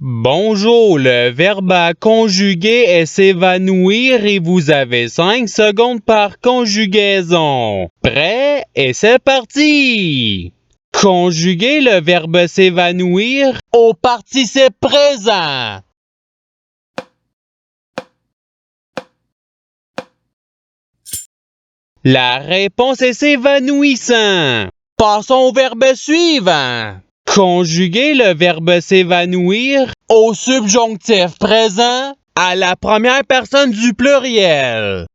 Bonjour, le verbe à conjuguer est s'évanouir et vous avez 5 secondes par conjugaison. Prêt? Et c'est parti! Conjuguer le verbe s'évanouir au participe présent. La réponse est s'évanouissant. Passons au verbe suivant. Conjuguer le verbe s'évanouir au subjonctif présent à la première personne du pluriel.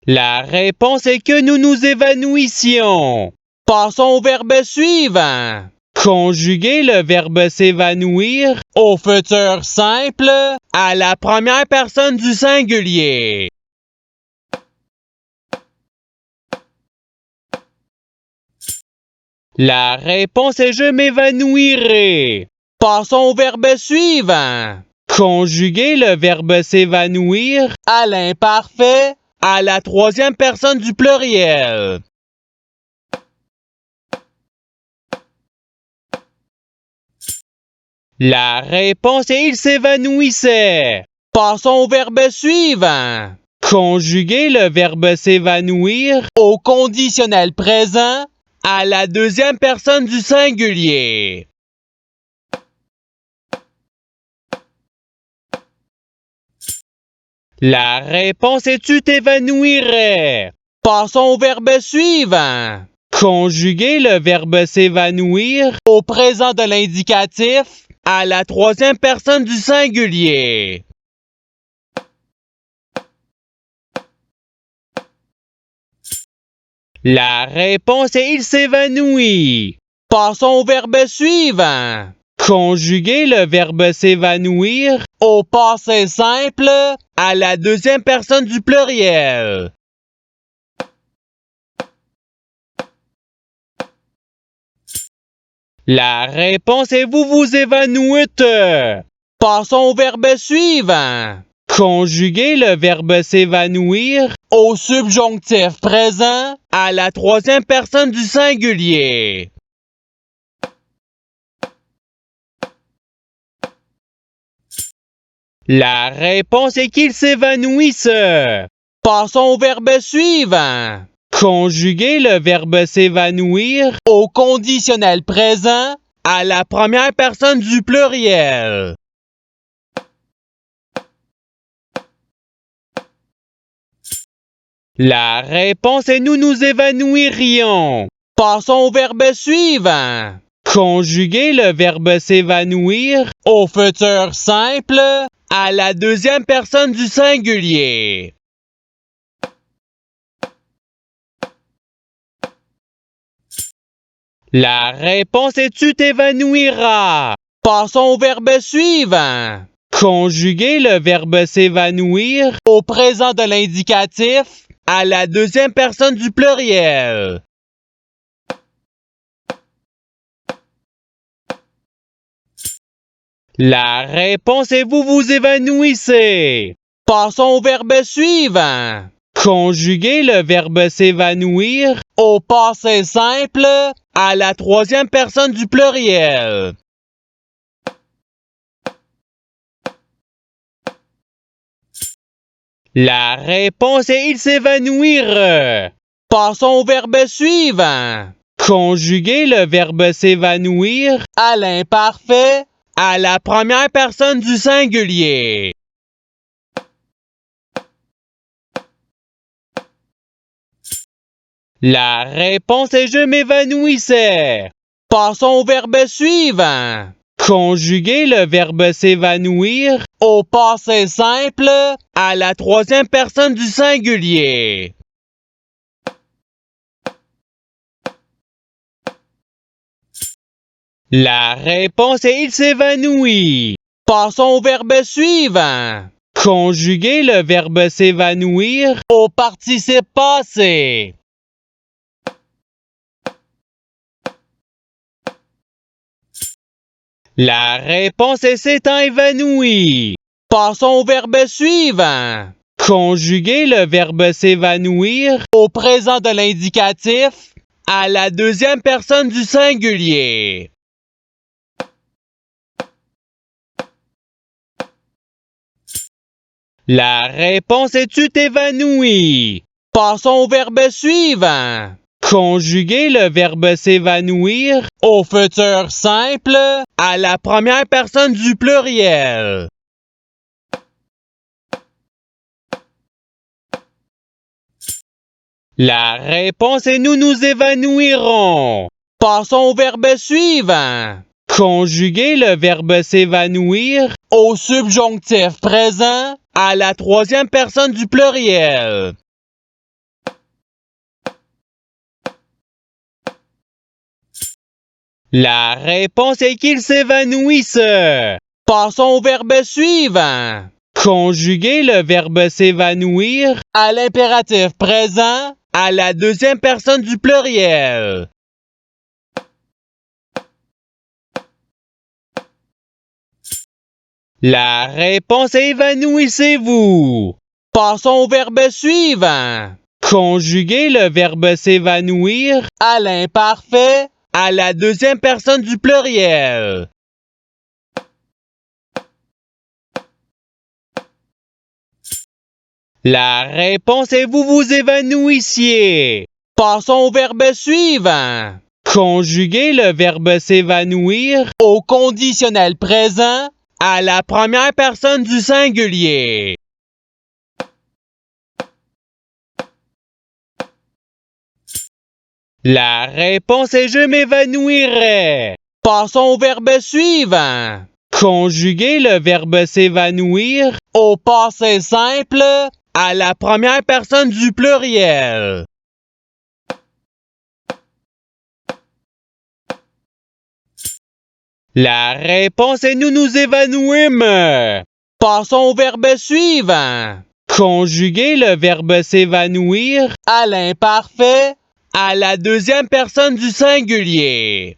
La réponse est que nous nous évanouissions. Passons au verbe suivant. Conjuguer le verbe s'évanouir au futur simple à la première personne du singulier. La réponse est je m'évanouirai. Passons au verbe suivant. Conjuguer le verbe s'évanouir à l'imparfait à la troisième personne du pluriel. La réponse est il s'évanouissait. Passons au verbe suivant. Conjuguer le verbe s'évanouir au conditionnel présent à la deuxième personne du singulier. La réponse est tu t'évanouirais. Passons au verbe suivant. Conjuguer le verbe s'évanouir au présent de l'indicatif à la troisième personne du singulier. La réponse est il s'évanouit. Passons au verbe suivant. Conjuguer le verbe s'évanouir au passé simple à la deuxième personne du pluriel. La réponse est vous vous évanouites. Passons au verbe suivant. Conjuguer le verbe s'évanouir au subjonctif présent à la troisième personne du singulier. La réponse est qu'il s'évanouisse. Passons au verbe suivant. Conjuguer le verbe s'évanouir au conditionnel présent à la première personne du pluriel. La réponse est nous nous évanouirions. Passons au verbe suivant. Conjuguer le verbe s'évanouir au futur simple à la deuxième personne du singulier. La réponse est tu t'évanouiras. Passons au verbe suivant. Conjuguer le verbe s'évanouir au présent de l'indicatif à la deuxième personne du pluriel. La réponse est vous vous évanouissez. Passons au verbe suivant. Conjuguer le verbe s'évanouir au passé simple à la troisième personne du pluriel. La réponse est il s'évanouir. Passons au verbe suivant. Conjuguer le verbe s'évanouir à l'imparfait à la première personne du singulier. La réponse est je m'évanouissais. Passons au verbe suivant. Conjuguer le verbe s'évanouir au passé simple à la troisième personne du singulier. La réponse est il s'évanouit. Passons au verbe suivant. Conjuguer le verbe s'évanouir au participe passé. La réponse est s'étant évanoui. Passons au verbe suivant. Conjuguer le verbe s'évanouir au présent de l'indicatif à la deuxième personne du singulier. La réponse est tu t'évanouis. Passons au verbe suivant. Conjuguer le verbe s'évanouir au futur simple à la première personne du pluriel. La réponse est nous nous évanouirons. Passons au verbe suivant. Conjuguer le verbe s'évanouir au subjonctif présent à la troisième personne du pluriel. La réponse est qu'ils s'évanouissent. Passons au verbe suivant. Conjuguer le verbe s'évanouir à l'impératif présent à la deuxième personne du pluriel. La réponse est évanouissez-vous. Passons au verbe suivant. Conjuguer le verbe s'évanouir à l'imparfait à la deuxième personne du pluriel. La réponse est vous vous évanouissiez. Passons au verbe suivant. Conjuguer le verbe s'évanouir au conditionnel présent à la première personne du singulier. La réponse est je m'évanouirai. Passons au verbe suivant. Conjuguer le verbe s'évanouir au passé simple à la première personne du pluriel. La réponse est nous nous évanouîmes. Passons au verbe suivant. Conjuguer le verbe s'évanouir à l'imparfait à la deuxième personne du singulier.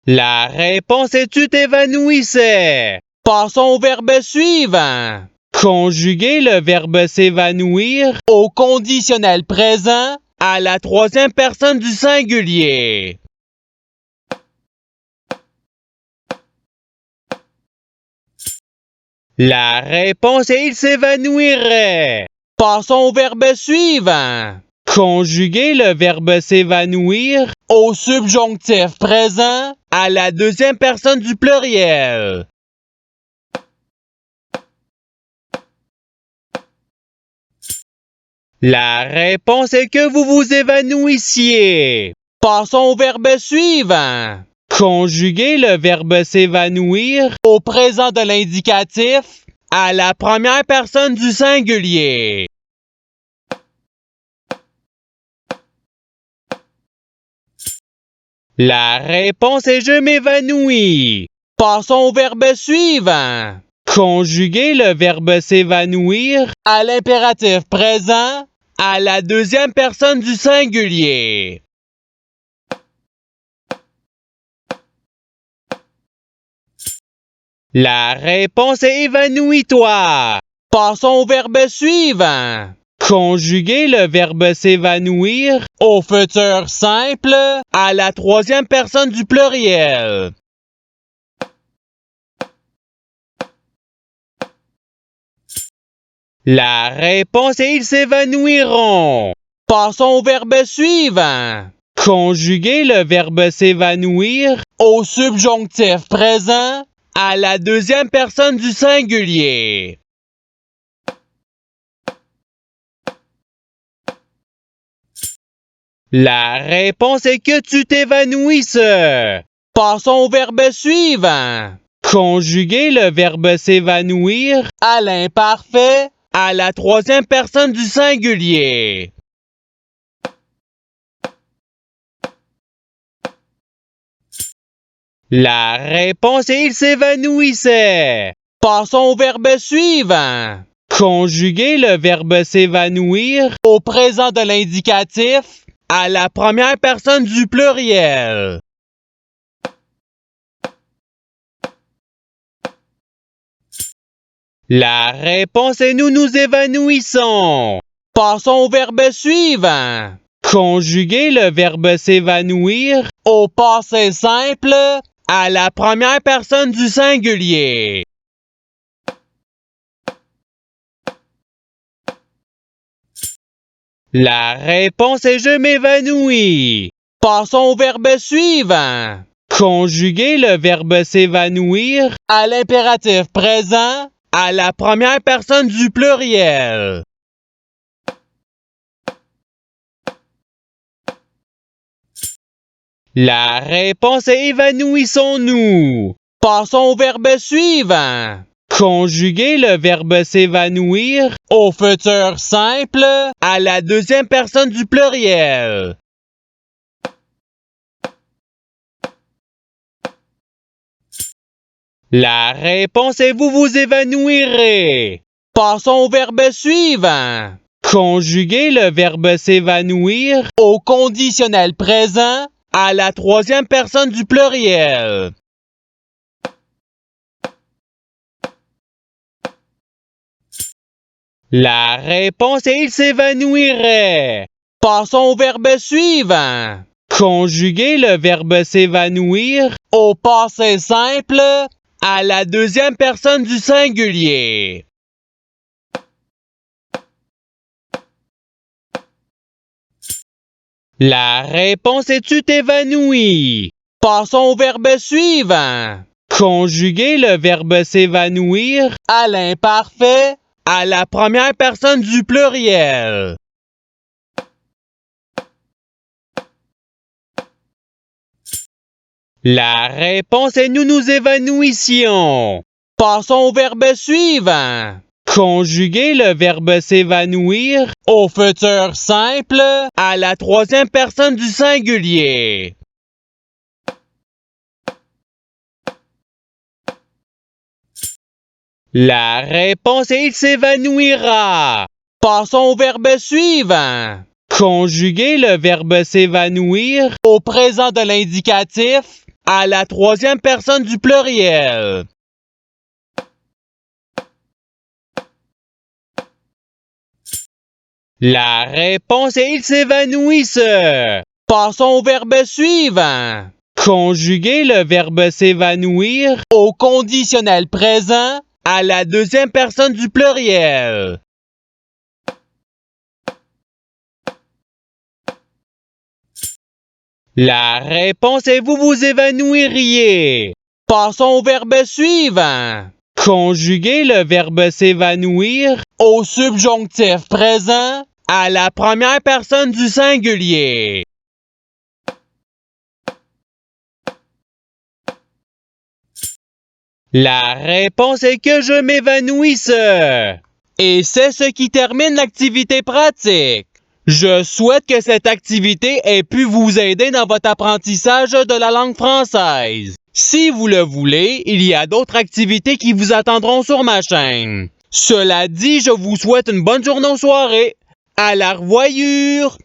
La réponse est tu t'évanouissais. Passons au verbe suivant. Conjuguer le verbe s'évanouir au conditionnel présent à la troisième personne du singulier. La réponse est il s'évanouirait. Passons au verbe suivant. Conjuguer le verbe s'évanouir au subjonctif présent à la deuxième personne du pluriel. La réponse est que vous vous évanouissiez. Passons au verbe suivant. Conjuguer le verbe s'évanouir au présent de l'indicatif à la première personne du singulier. La réponse est je m'évanouis. Passons au verbe suivant. Conjuguer le verbe s'évanouir à l'impératif présent à la deuxième personne du singulier. La réponse est évanouis-toi. Passons au verbe suivant. Conjuguer le verbe s'évanouir au futur simple à la troisième personne du pluriel. La réponse est ils s'évanouiront. Passons au verbe suivant. Conjuguer le verbe s'évanouir au subjonctif présent à la deuxième personne du singulier. La réponse est que tu t'évanouisses. Passons au verbe suivant. Conjuguer le verbe s'évanouir à l'imparfait à la troisième personne du singulier. La réponse est il s'évanouissait. Passons au verbe suivant. Conjuguer le verbe s'évanouir au présent de l'indicatif à la première personne du pluriel. La réponse est nous nous évanouissons. Passons au verbe suivant. Conjuguez le verbe s'évanouir au passé simple à la première personne du singulier. La réponse est je m'évanouis. Passons au verbe suivant. Conjuguez le verbe s'évanouir à l'impératif présent à la première personne du pluriel. La réponse est évanouissons-nous. Passons au verbe suivant. Conjuguez le verbe s'évanouir au futur simple à la deuxième personne du pluriel. La réponse est vous vous évanouirez. Passons au verbe suivant. Conjuguez le verbe s'évanouir au conditionnel présent à la troisième personne du pluriel. La réponse est il s'évanouirait. Passons au verbe suivant. Conjuguez le verbe s'évanouir au passé simple à la deuxième personne du singulier. La réponse est tu t'évanouis. Passons au verbe suivant. Conjuguez le verbe s'évanouir à l'imparfait à la première personne du pluriel. La réponse est nous nous évanouissions. Passons au verbe suivant. Conjuguez le verbe s'évanouir au futur simple à la troisième personne du singulier. La réponse est il s'évanouira. Passons au verbe suivant. Conjuguez le verbe s'évanouir au présent de l'indicatif à la troisième personne du pluriel. La réponse est ils s'évanouissent. Passons au verbe suivant. Conjuguez le verbe s'évanouir au conditionnel présent à la deuxième personne du pluriel. La réponse est vous vous évanouiriez. Passons au verbe suivant. Conjuguez le verbe s'évanouir au subjonctif présent à la première personne du singulier. La réponse est que je m'évanouisse. Et c'est ce qui termine l'activité pratique. Je souhaite que cette activité ait pu vous aider dans votre apprentissage de la langue française. Si vous le voulez, il y a d'autres activités qui vous attendront sur ma chaîne. Cela dit, je vous souhaite une bonne journée ou soirée. À la revoyure!